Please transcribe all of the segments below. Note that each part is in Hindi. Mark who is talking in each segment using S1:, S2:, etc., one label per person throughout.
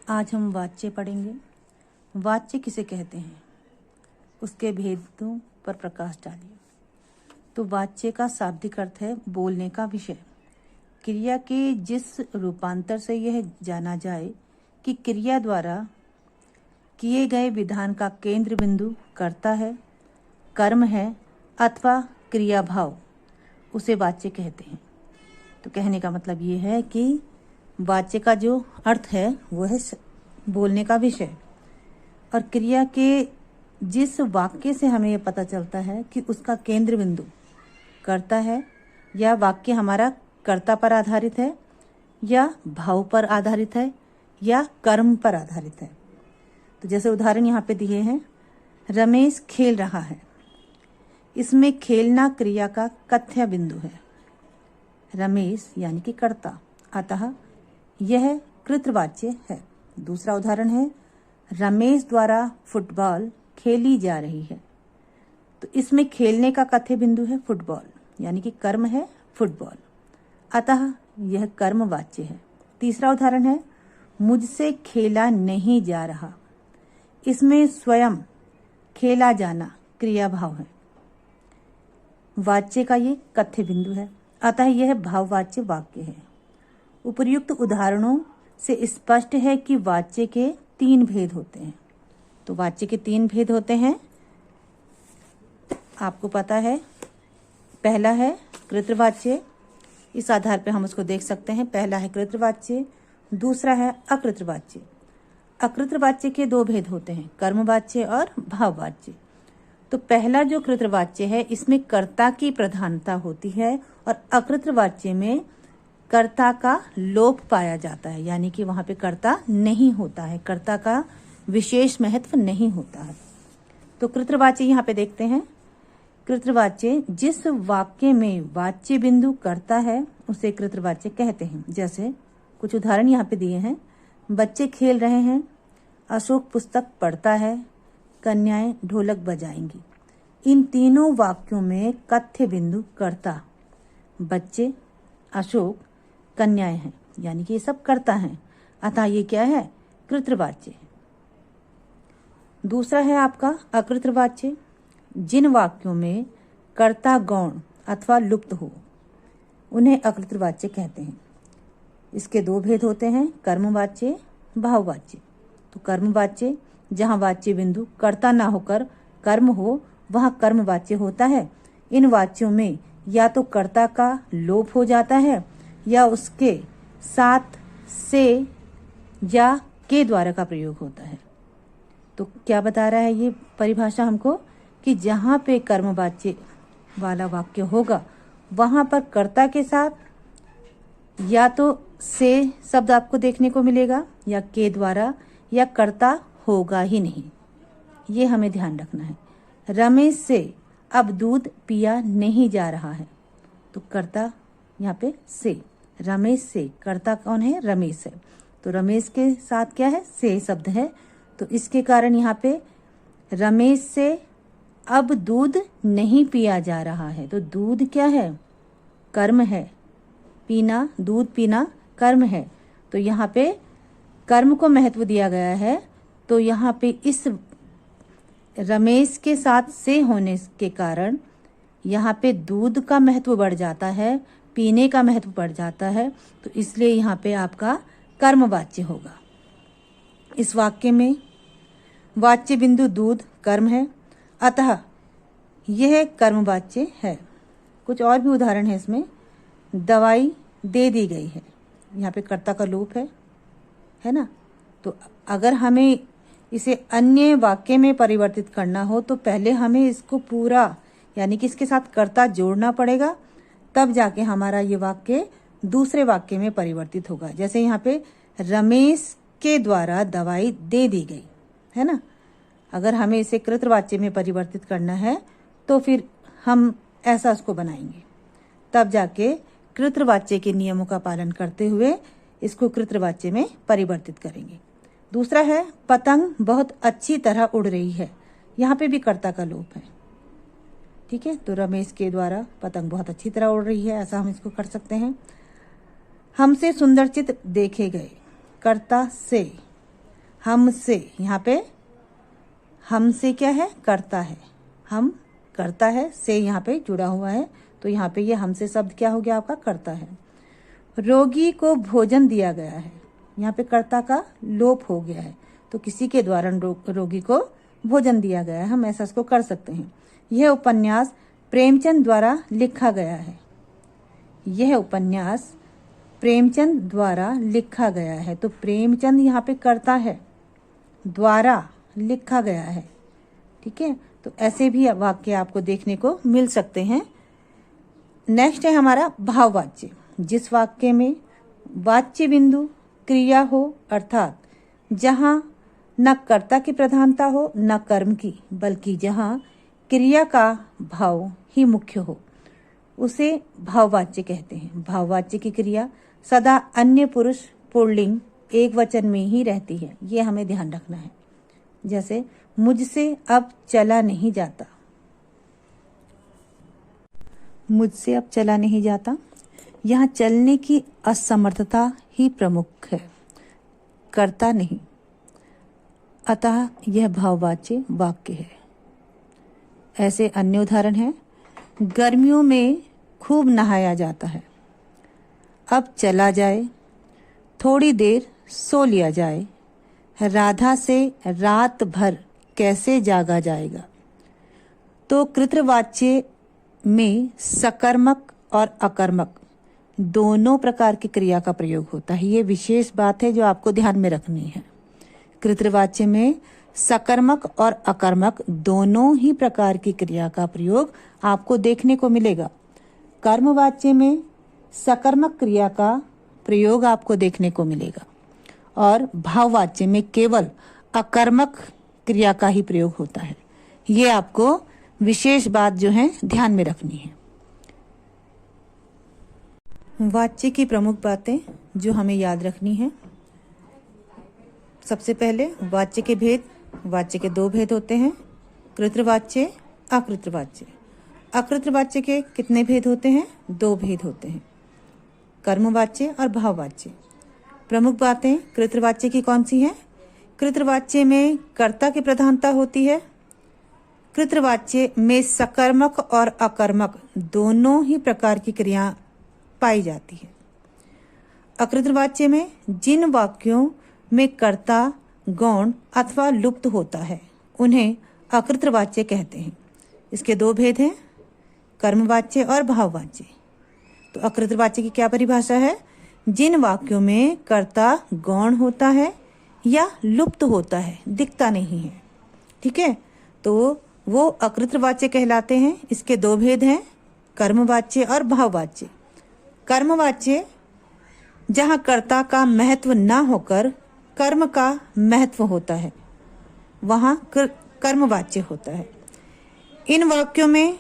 S1: आज हम वाच्य पढ़ेंगे। वाच्य किसे कहते हैं, उसके भेदों पर प्रकाश डालिए। तो वाच्य का शाब्दिक अर्थ है बोलने का विषय। क्रिया के जिस रूपांतर से यह जाना जाए कि क्रिया द्वारा किए गए विधान का केंद्र बिंदु कर्ता है, कर्म है अथवा क्रिया भाव, उसे वाच्य कहते हैं। तो कहने का मतलब ये है कि वाच्य का जो अर्थ है वो है बोलने का विषय, और क्रिया के जिस वाक्य से हमें ये पता चलता है कि उसका केंद्र बिंदु कर्ता है, या वाक्य हमारा कर्ता पर आधारित है, या भाव पर आधारित है, या कर्म पर आधारित है। तो जैसे उदाहरण यहाँ पे दिए हैं, रमेश खेल रहा है। इसमें खेलना क्रिया का कथ्य बिंदु है, रमेश यानी कि कर्ता, अतः यह कृतवाच्य है। दूसरा उदाहरण है, रमेश द्वारा फुटबॉल खेली जा रही है। तो इसमें खेलने का कथ्य बिंदु है फुटबॉल, यानी कि कर्म है फुटबॉल, अतः यह कर्मवाच्य है। तीसरा उदाहरण है, मुझसे खेला नहीं जा रहा। इसमें स्वयं खेला जाना क्रिया भाव है, वाच्य का ये कथ्य बिंदु है, अतः यह भाववाच्य वाक्य है। उपर्युक्त उदाहरणों से स्पष्ट है कि वाच्य के 3 भेद होते हैं। तो वाच्य के 3 भेद होते हैं, आपको पता है। पहला है कृतवाच्य, इस आधार पे हम उसको देख सकते हैं। पहला है कृतवाच्य, दूसरा है अकृतवाच्य। अकृतवाच्य के 2 भेद होते हैं, कर्मवाच्य और भाववाच्य। तो पहला जो कृतवाच्य है, इसमें कर्ता की प्रधानता होती है, और अकृतवाच्य में कर्ता का लोप पाया जाता है, यानी कि वहां पे कर्ता नहीं होता है, कर्ता का विशेष महत्व नहीं होता है। तो कृतवाच्य यहाँ पे देखते हैं। कृतवाच्य जिस वाक्य में वाच्य बिंदु कर्ता है उसे कृतवाच्य कहते हैं। जैसे कुछ उदाहरण यहाँ पे दिए हैं, बच्चे खेल रहे हैं, अशोक पुस्तक पढ़ता है, कन्याएं ढोलक बजाएंगी। इन तीनों वाक्यों में कथ्य बिंदु कर्ता बच्चे, अशोक, कन्याएं हैं, यानी कि ये सब कर्ता हैं, अतः ये क्या है, कृतवाच्य है। दूसरा है आपका अकृतवाच्य, जिन वाक्यों में कर्ता गौण अथवा लुप्त हो उन्हें अकृतवाच्य कहते हैं। इसके 2 भेद होते हैं, कर्मवाच्य, भाववाच्य। तो कर्मवाच्य जहाँ वाच्य बिंदु कर्ता ना होकर कर्म हो, वहाँ कर्मवाच्य होता है। इन वाच्यों में या तो कर्ता का लोप हो जाता है, या उसके साथ से या के द्वारा का प्रयोग होता है। तो क्या बता रहा है ये परिभाषा हमको, कि जहाँ पे कर्मवाच्य वाला वाक्य होगा वहाँ पर कर्ता के साथ या तो से शब्द आपको देखने को मिलेगा, या के द्वारा, या कर्ता होगा ही नहीं। ये हमें ध्यान रखना है। रमेश से अब दूध पिया नहीं जा रहा है। तो कर्ता यहाँ पे से, रमेश से, कर्ता कौन है, रमेश है। तो रमेश के साथ क्या है, से शब्द है। तो इसके कारण यहाँ पे रमेश से अब दूध नहीं पिया जा रहा है। तो दूध क्या है, कर्म है, पीना, दूध पीना कर्म है। तो यहाँ पे कर्म को महत्व दिया गया है। तो यहाँ पे इस रमेश के साथ से होने के कारण यहाँ पे दूध का महत्व बढ़ जाता है, पीने का महत्व बढ़ जाता है। तो इसलिए यहाँ पे आपका कर्मवाच्य होगा। इस वाक्य में वाच्य बिंदु दूध कर्म है, अतः यह कर्मवाच्य है। कुछ और भी उदाहरण है इसमें, दवाई दे दी गई है, यहाँ पे कर्ता का लोप है ना। तो अगर हमें इसे अन्य वाक्य में परिवर्तित करना हो तो पहले हमें इसको पूरा, यानी कि इसके साथ कर्ता जोड़ना पड़ेगा, तब जाके हमारा ये वाक्य दूसरे वाक्य में परिवर्तित होगा। जैसे यहाँ पे रमेश के द्वारा दवाई दे दी गई है ना। अगर हमें इसे कृतवाच्य में परिवर्तित करना है तो फिर हम ऐसा उसको बनाएंगे, तब जाके कृतवाच्य के नियमों का पालन करते हुए इसको कृतवाच्य में परिवर्तित करेंगे। दूसरा है, पतंग बहुत अच्छी तरह उड़ रही है। यहाँ पे भी कर्ता का लोप है, ठीक है। तो रमेश के द्वारा पतंग बहुत अच्छी तरह उड़ रही है, ऐसा हम इसको कर सकते हैं। हमसे सुंदर चित्र देखे गए, कर्ता से, हमसे, यहाँ पे हमसे क्या है, करता है, हम करता है, से यहाँ पे जुड़ा हुआ है, तो यहाँ पे ये हमसे शब्द क्या हो गया आपका, करता है। रोगी को भोजन दिया गया है, यहाँ पे कर्ता का लोप हो गया है, तो किसी के द्वारा रोगी को भोजन दिया गया है, हम ऐसा इसको कर सकते हैं। यह उपन्यास प्रेमचंद द्वारा लिखा गया है, यह उपन्यास प्रेमचंद द्वारा लिखा गया है, तो प्रेमचंद यहाँ पे कर्ता है, द्वारा लिखा गया है, ठीक है। तो ऐसे भी वाक्य आपको देखने को मिल सकते हैं। नेक्स्ट है हमारा भाववाच्य। जिस वाक्य में वाच्य बिंदु क्रिया हो, अर्थात जहां न कर्ता की प्रधानता हो न कर्म की, बल्कि जहां क्रिया का भाव ही मुख्य हो, उसे भाववाच्य कहते हैं। भाववाच्य की क्रिया सदा अन्य पुरुष पुल्लिंग एक वचन में ही रहती है, ये हमें ध्यान रखना है। जैसे मुझसे अब चला नहीं जाता, मुझसे अब चला नहीं जाता, यहाँ चलने की असमर्थता ही प्रमुख है, कर्ता नहीं, अतः यह भाववाच्य वाक्य है। ऐसे अन्य उदाहरण हैं, गर्मियों में खूब नहाया जाता है, अब चला जाए, थोड़ी देर सो लिया जाए, राधा से रात भर कैसे जागा जाएगा। तो कृतवाच्य में सकर्मक और अकर्मक दोनों प्रकार की क्रिया का प्रयोग होता है, ये विशेष बात है जो आपको ध्यान में रखनी है। कृतवाच्य में सकर्मक और अकर्मक दोनों ही प्रकार की क्रिया का प्रयोग आपको देखने को मिलेगा। कर्मवाच्य में सकर्मक क्रिया का प्रयोग आपको देखने को मिलेगा और भाववाच्य में केवल अकर्मक क्रिया का ही प्रयोग होता है। ये आपको विशेष बात जो है ध्यान में रखनी है। वाच्य की प्रमुख बातें जो हमें याद रखनी है, सबसे पहले वाच्य के भेद। वाच्य के दो भेद होते हैं, कृतवाच्य, अकृतवाच्य। अकृतवाच्य के कितने भेद होते हैं, दो भेद होते हैं, कर्मवाच्य और भाववाच्य। प्रमुख बातें कृतवाच्य की कौन सी हैं? कृतवाच्य में कर्ता की प्रधानता होती है। कृतवाच्य में सकर्मक और अकर्मक दोनों ही प्रकार की क्रिया पाई जाती है। अकृतवाच्य में जिन वाक्यों में कर्ता गौण अथवा लुप्त होता है उन्हें अकृतवाच्य कहते हैं। इसके दो भेद हैं, कर्मवाच्य और भाववाच्य। तो अकृतवाच्य की क्या परिभाषा है? जिन वाक्यों में कर्ता गौण होता है या लुप्त होता है, दिखता नहीं है, ठीक है, तो वो अकृतवाच्य कहलाते हैं। इसके दो भेद हैं, कर्मवाच्य और भाववाच्य। कर्मवाच्य जहाँ कर्ता का महत्व ना होकर कर्म का महत्व होता है, वहाँ कर्मवाच्य होता है। इन वाक्यों में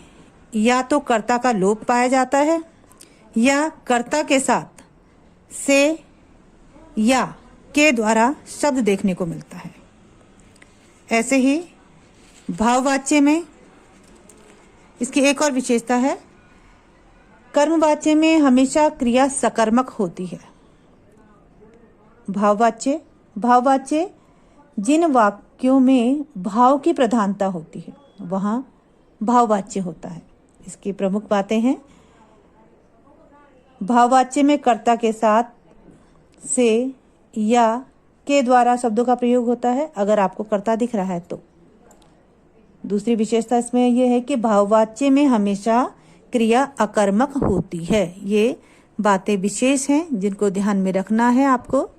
S1: या तो कर्ता का लोप पाया जाता है या कर्ता के साथ से या के द्वारा शब्द देखने को मिलता है। ऐसे ही भाववाच्य में इसकी एक और विशेषता है, कर्मवाच्य में हमेशा क्रिया सकर्मक होती है। भाववाच्य जिन वाक्यों में भाव की प्रधानता होती है वहाँ भाववाच्य होता है। इसकी प्रमुख बातें हैं, भाववाच्य में कर्ता के साथ से या के द्वारा शब्दों का प्रयोग होता है अगर आपको कर्ता दिख रहा है तो। दूसरी विशेषता इसमें यह है कि भाववाच्य में हमेशा क्रिया अकर्मक होती है। ये बातें विशेष हैं जिनको ध्यान में रखना है आपको।